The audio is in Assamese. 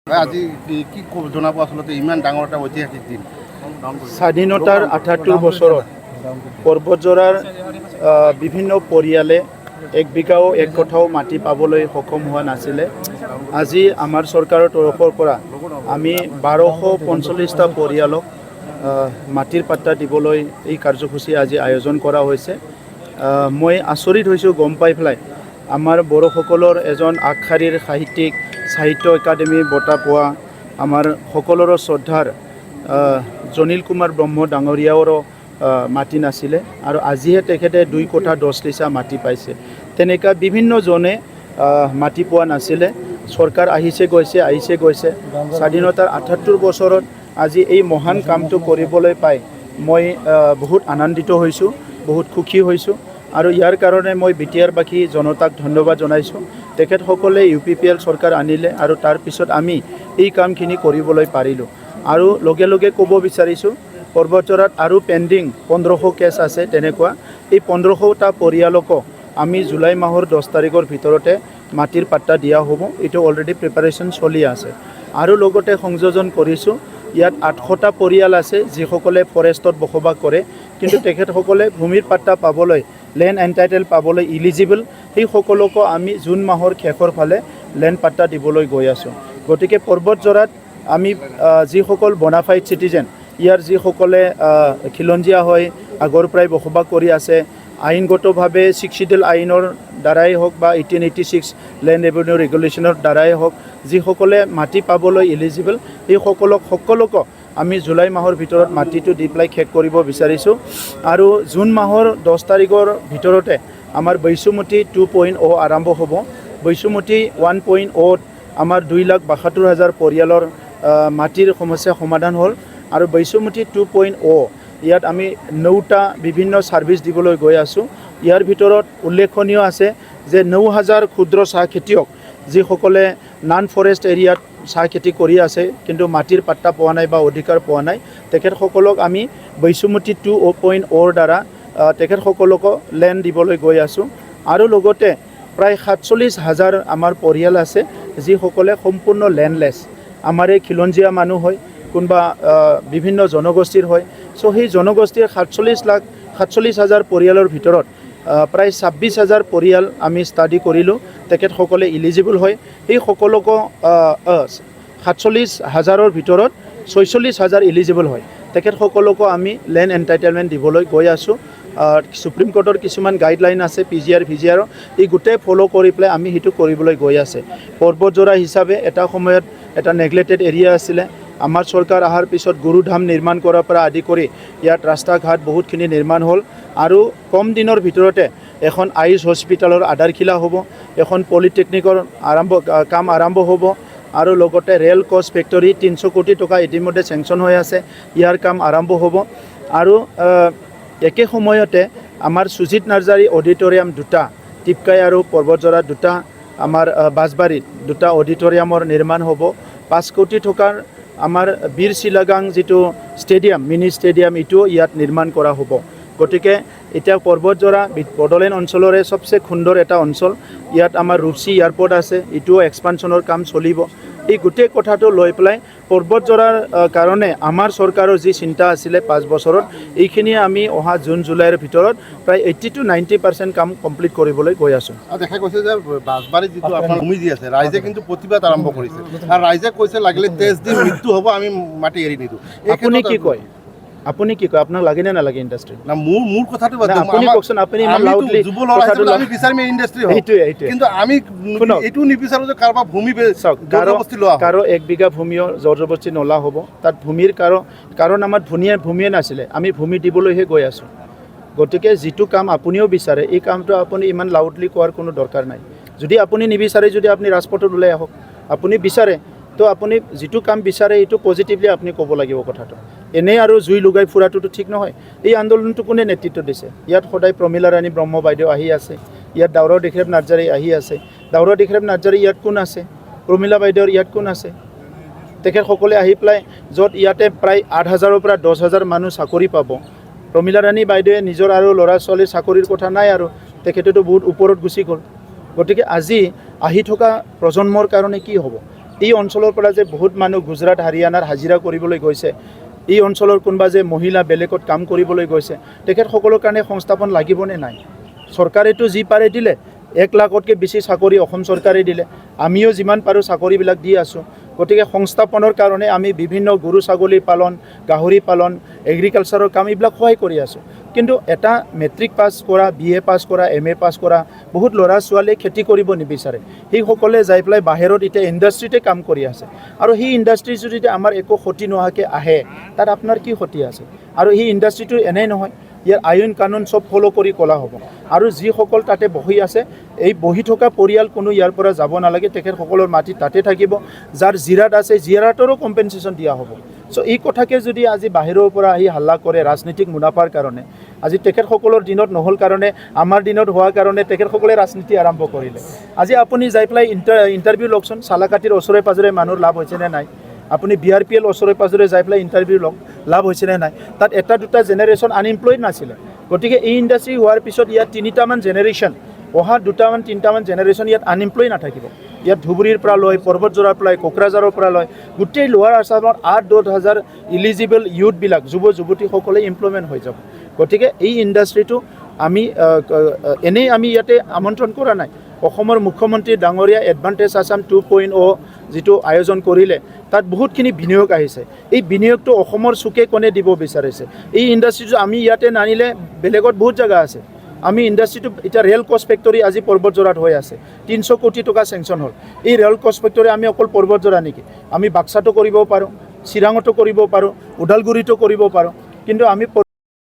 আজি কি জনাব আসলতে ইমান ডাঙৰ এটা ঐতিহাসিক দিন স্বাধীনতাৰ ৭৮ বছৰত পৰ্বতজৰাৰ বিভিন্ন পৰিয়ালে এক বিঘাও এক কঠাও মাটি পাবলৈ সক্ষম হোৱা নাছিলে। আজি আমাৰ চৰকাৰৰ তৰফৰ পৰা আমি ১২৪৫টা পৰিয়ালক মাটিৰ পাট্টা দিবলৈ এই কাৰ্যসূচী আজি আয়োজন কৰা হৈছে। মই আচৰিত হৈছোঁ গম পাই পেলাই আমাৰ বড়োসকলৰ এজন আগশাৰীৰ সাহিত্যিক সাহিত্য একাডেমি বঁটা পোৱা আমাৰ সকলোৰে শ্ৰদ্ধাৰ জনিল কুমাৰ ব্ৰহ্ম ডাঙৰীয়াৰো মাটি নাছিলে আৰু আজিহে তেখেতে ২ কঠা ১০ লিচা মাটি পাইছে। তেনেকুৱা বিভিন্নজনে মাটি পোৱা নাছিলে। চৰকাৰ আহিছে গৈছে। স্বাধীনতাৰ ৭৮ বছৰত আজি এই মহান কামটো কৰিবলৈ পাই মই বহুত আনন্দিত হৈছোঁ, বহুত সুখী হৈছোঁ আৰু ইয়াৰ কাৰণে মই বিটিআৰবাসী জনতাক ধন্যবাদ জনাইছোঁ। তেখেতসকলে UPPL চৰকাৰ আনিলে আৰু তাৰপিছত আমি এই কামখিনি কৰিবলৈ পাৰিলোঁ। আৰু লগে লগে ক'ব বিচাৰিছোঁ পৰ্বতজৰাত আৰু পেণ্ডিং ১৫০০ কেছ আছে। তেনেকুৱা এই ১৫০০টা পৰিয়ালকো আমি জুলাই মাহৰ ১০ তাৰিখৰ ভিতৰতে মাটিৰ পাট্টা দিয়া হ'ব। এইটো অলৰেডি প্ৰিপাৰেশ্যন চলি আছে। আৰু লগতে সংযোজন কৰিছোঁ ইয়াত ৮০০টা পৰিয়াল আছে যিসকলে ফৰেষ্টত বসবাস কৰে, কিন্তু তেখেতসকলে ভূমিৰ পাট্টা পাবলৈ লেণ্ড এণ্টাইটেল পাবলৈ ইলিজিবল। সেই সকলোকো আমি জুন মাহৰ শেষৰ ফালে লেণ্ড পাট্টা দিবলৈ গৈ আছোঁ। গতিকে পৰ্বতজৰাত আমি যিসকল বনাফাইড চিটিজেন, ইয়াৰ যিসকলে খিলঞ্জীয়া হৈ আগৰ পৰাই বসবাস কৰি আছে, আইনগতভাৱে 6 শিডিউল আইনৰ দ্বাৰাই হওক বা 1886 লেণ্ড ৰেভিনিউ ৰেগুলেশ্যনৰ দ্বাৰাই হওক যিসকলে মাটি পাবলৈ ইলিজিবল, সেই সকলোকো আমি জুলাই মাহৰ ভিতৰত মাটিটো দি পেলাই শেষ কৰিব বিচাৰিছোঁ। আৰু জুন মাহৰ ১০ তাৰিখৰ ভিতৰতে আমাৰ বৈশুমতি 2.0 আৰম্ভ হ'ব। বৈশুমতি 1.0 আমাৰ ২,৭২,০০০ পৰিয়ালৰ মাটিৰ সমস্যা সমাধান হ'ল আৰু বৈশুমতি 2.0 ইয়াত আমি 9টা বিভিন্ন ছাৰ্ভিচ দিবলৈ গৈ আছোঁ। ইয়াৰ ভিতৰত উল্লেখনীয় আছে যে ৯,০০০ ক্ষুদ্ৰ চাহ খেতিয়ক যিসকলে নন ফৰেষ্ট এৰিয়াত চাহ খেতি কৰি আছে কিন্তু মাটিৰ পাট্টা পোৱা নাই বা অধিকাৰ পোৱা নাই, তেখেতসকলক আমি বৈশুমতি 2.0ৰ দ্বাৰা তেখেতসকলকো লেণ্ড দিবলৈ গৈ আছোঁ। আৰু লগতে প্ৰায় ৪৭,০০০ আমাৰ পৰিয়াল আছে যিসকলে সম্পূৰ্ণ লেণ্ডলেছ। আমাৰ এই খিলঞ্জীয়া মানুহ হয়, কোনোবা বিভিন্ন জনগোষ্ঠীৰ হয়। চ' সেই জনগোষ্ঠীৰ ৪৭,০০০ পৰিয়ালৰ ভিতৰত প্ৰায় ২৬,০০০ পৰিয়াল আমি ষ্টাডি কৰিলোঁ, তেখেতসকলে ইলিজিবল হয়। সেই সকলোকো ৪৭,০০০ৰ ভিতৰত ৪৬,০০০ ইলিজিবল হয়। তেখেতসকলকো আমি লেণ্ড এণ্টাইটেলমেণ্ট দিবলৈ গৈ আছোঁ। সুপ্ৰিম কোৰ্টৰ কিছুমান গাইডলাইন আছে PGR VGR, এই গোটেই ফ'ল' কৰি পেলাই আমি সেইটো কৰিবলৈ গৈ আছে। পৰ্বতজৰা হিচাপে এটা সময়ত এটা নেগলেক্টেড এৰিয়া আছিলে। আমাৰ চৰকাৰ অহাৰ পিছত গুৰুধাম নিৰ্মাণ কৰাৰ পৰা আদি কৰি ইয়াত ৰাস্তা ঘাট বহুতখিনি নিৰ্মাণ হ'ল আৰু কম দিনৰ ভিতৰতে এখন আইচ হস্পিটেলৰ আধাৰশিলা হ'ব, এখন পলিটেকনিকৰ কাম আৰম্ভ হ'ব আৰু লগতে ৰেল কচ ফেক্টৰী ৩০০ কোটি টকা ইতিমধ্যে চেংচন হৈ আছে, ইয়াৰ কাম আৰম্ভ হ'ব। আৰু একে সময়তে আমাৰ সুজিত নাৰ্জাৰী অডিটৰিয়াম 2টা, টিপকাই আৰু পৰ্বতজৰা 2টা, আমাৰ বাঁছবাৰীত 2টা অডিটৰিয়ামৰ নিৰ্মাণ হ'ব। 5 কোটি টকাৰ আমাৰ বীৰ চিলাগাং যিটো ষ্টেডিয়াম, মিনি ষ্টেডিয়াম, এইটোও ইয়াত নিৰ্মাণ কৰা হ'ব। গতিকে এতিয়া পৰ্বতজৰা বড়োলেণ্ড অঞ্চলৰে চবচে সুন্দৰ এটা অঞ্চল। ইয়াত আমাৰ ৰূপসী এয়াৰপৰ্ট আছে, এইটোও এক্সপানশ্যনৰ কাম চলিব। এই গোটেই কথাটো লৈ পেলাই পৰ্বতজৰাৰ কাৰণে আমাৰ চৰকাৰৰ যি চিন্তা আছিলে 5 বছৰত, এইখিনিয়ে আমি অহা জুন জুলাইৰ ভিতৰত প্ৰায় 80 to 90% কাম কমপ্লিট কৰিবলৈ গৈ আছোঁ। দেখা গৈছে যে বাঁছবাৰীত যিটো আপোনাৰ ভূমি দি আছে, ৰাইজে কিন্তু প্ৰতিবাদ আৰম্ভ কৰিছে আৰু ৰাইজে কৈছে লাগিলে তেজ দি মৃত্যু হ'ব, আমি মাটি এৰি নিদিওঁ। আপুনি কি কয়? আপোনাক লাগে নে নালাগে ইণ্ডাষ্ট্ৰী? না, মোৰ কথাটো আপুনি কওকচোন। আপুনি ইমান লাউডলি আমি বিচাৰিম ইণ্ডাষ্ট্ৰী হ'ব, কিন্তু আমি এইটো নিবিচাৰোঁ যে কাৰোবাৰ ভূমি জবৰদস্তি লোৱা। কাৰো 1 বিঘা ভূমিও জবৰদস্তি নোলোৱা হ'ব। তাত ভূমিৰ কাৰণ আমাৰ ভূমিয়ে নাছিলে, আমি ভূমি দিবলৈহে গৈ আছোঁ। গতিকে যিটো কাম আপুনিও বিচাৰে, এই কামটো আপুনি ইমান লাউডলি কোৱাৰ কোনো দৰকাৰ নাই। যদি আপুনি নিবিচাৰে, যদি আপুনি ৰাজপথত ওলাই আহক, আপুনি বিচাৰে তো আপুনি যিটো কাম বিচাৰে এইটো পজিটিভলি আপুনি ক'ব লাগিব কথাটো। এনেই আৰু জুই লগাই ফুৰাটোতো ঠিক নহয়। এই আন্দোলনটো কোনে নেতৃত্ব দিছে? ইয়াত সদায় প্ৰমীলা ৰাণী ব্ৰহ্ম বাইদেউ আহি আছে, ইয়াত দাউৰা দিখৰেপ নাৰ্জাৰী আহি আছে। দাউৰা দিখৰেপ নাৰ্জাৰী ইয়াত কোন আছে? প্ৰমীলা বাইদেউৰ ইয়াত কোন আছে? তেখেতসকলে আহি পেলাই য'ত ইয়াতে প্ৰায় 8,000ৰ পৰা 10,000 মানুহ চাকৰি পাব, প্ৰমীলা ৰাণী বাইদেৱে নিজৰ আৰু ল'ৰা ছোৱালীৰ চাকৰিৰ কথা নাই আৰু তেখেতেতো বহুত ওপৰত গুচি গ'ল। গতিকে আজি আহি থকা প্ৰজন্মৰ কাৰণে কি হ'ব? এই অঞ্চলৰ পৰা যে বহুত মানুহ গুজৰাট হাৰিয়ানাৰ হাজিৰা কৰিবলৈ গৈছে, এই অঞ্চলৰ কোনোবা যে মহিলা বেলেগত কাম কৰিবলৈ গৈছে, তেখেতসকলৰ কাৰণে সংস্থাপন লাগিবনে নাই? চৰকাৰেতো যি পাৰে দিলে, 1 লাখতকৈ বেছি চাকৰি অসম চৰকাৰে দিলে, আমিও যিমান পাৰোঁ চাকৰিবিলাক দি আছোঁ। গতিকে সংস্থাপনৰ কাৰণে আমি বিভিন্ন গৰু ছাগলী পালন, গাহৰি পালন, এগ্ৰিকালচাৰৰ কাম এইবিলাক সহায় কৰি আছোঁ। কিন্তু এটা মেট্ৰিক পাছ কৰা, BA পাছ কৰা, MA পাছ কৰা বহুত ল'ৰা ছোৱালীয়ে খেতি কৰিব নিবিচাৰে। সেইসকলে যাই পেলাই বাহিৰত এতিয়া ইণ্ডাষ্ট্ৰিতে কাম কৰি আছে, আৰু সেই ইণ্ডাষ্ট্ৰি যদি আমাৰ একো ক্ষতি নোহোৱাকৈ আহে, তাত আপোনাৰ কি ক্ষতি আছে? আৰু সেই ইণ্ডাষ্ট্ৰিটো এনেই নহয়, ইয়াৰ আইন কানুন চব ফ'ল' কৰি ক'লা হ'ব। আৰু যিসকল তাতে বহি আছে, এই বহি থকা পৰিয়াল কোনো ইয়াৰ পৰা যাব নালাগে, তেখেতসকলৰ মাটি তাতে থাকিব। যাৰ জিৰাট আছে, জিৰাটৰো কম্পেনচেশ্যন দিয়া হ'ব। চ' এই কথাকে যদি আজি বাহিৰৰ পৰা আহি হাল্লা কৰে ৰাজনীতিক মুনাফাৰ কাৰণে, আজি তেখেতসকলৰ দিনত নহ'ল কাৰণে, আমাৰ দিনত হোৱাৰ কাৰণে তেখেতসকলে ৰাজনীতি আৰম্ভ কৰিলে। আজি আপুনি যাই পেলাই ইণ্টাৰভিউ লওকচোন, চালাকাটিৰ ওচৰে পাজৰে মানুহৰ লাভ হৈছেনে নাই? আপুনি BRPL ওচৰে পাজৰে যাই পেলাই ইণ্টাৰভিউ লওক, লাভ হৈছেনে নাই? তাত এটা দুটা জেনেৰেশ্যন আনএমপ্লয়েড নাছিলে। গতিকে এই ইণ্ডাষ্ট্ৰি হোৱাৰ পিছত ইয়াত 3টামান জেনেৰেশ্যন, অহা 2-3টামান জেনেৰেশ্যন ইয়াত আনএমপ্লয় নাথাকিব। ইয়াত ধুবুৰীৰ পৰা লয়, পৰ্বতজোৰাৰ পৰা লয়, কোকৰাঝাৰৰ পৰা লয়, গোটেই লোৱাৰ আছামৰ 8-10 হাজাৰ ইলিজিবল ইউথবিলাক, যুৱ যুৱতীসকলে এমপ্লয়মেণ্ট হৈ যাব। গতিকে এই ইণ্ডাষ্ট্ৰিটো এনেই আমি ইয়াতে আমন্ত্ৰণ কৰা নাই। অসমৰ মুখ্যমন্ত্ৰী ডাঙৰীয়া এডভান্টেজ আছাম 2.0 যিটো আয়োজন কৰিলে, তাত বহুতখিনি বিনিয়োগ আহিছে। এই বিনিয়োগটো অসমৰ চুকে কোণে দিব বিচাৰিছে। এই ইণ্ডাষ্ট্ৰিটো আমি ইয়াতে নানিলে বেলেগত বহুত জেগা আছে। আমি ইণ্ডাষ্ট্ৰিটো এতিয়া ৰেল কচ ফেক্টৰী আজি পৰ্বতজোৰাত হৈ আছে, 300 কোটি টকা চেংচন হ'ল। এই ৰেল কচ ফেক্টৰী আমি অকল পৰ্বতজোৰা নেকি? আমি বাক্সাতো কৰিব পাৰোঁ, চিৰাঙতো কৰিব পাৰোঁ, ওদালগুৰিতো কৰিব পাৰোঁ, কিন্তু আমি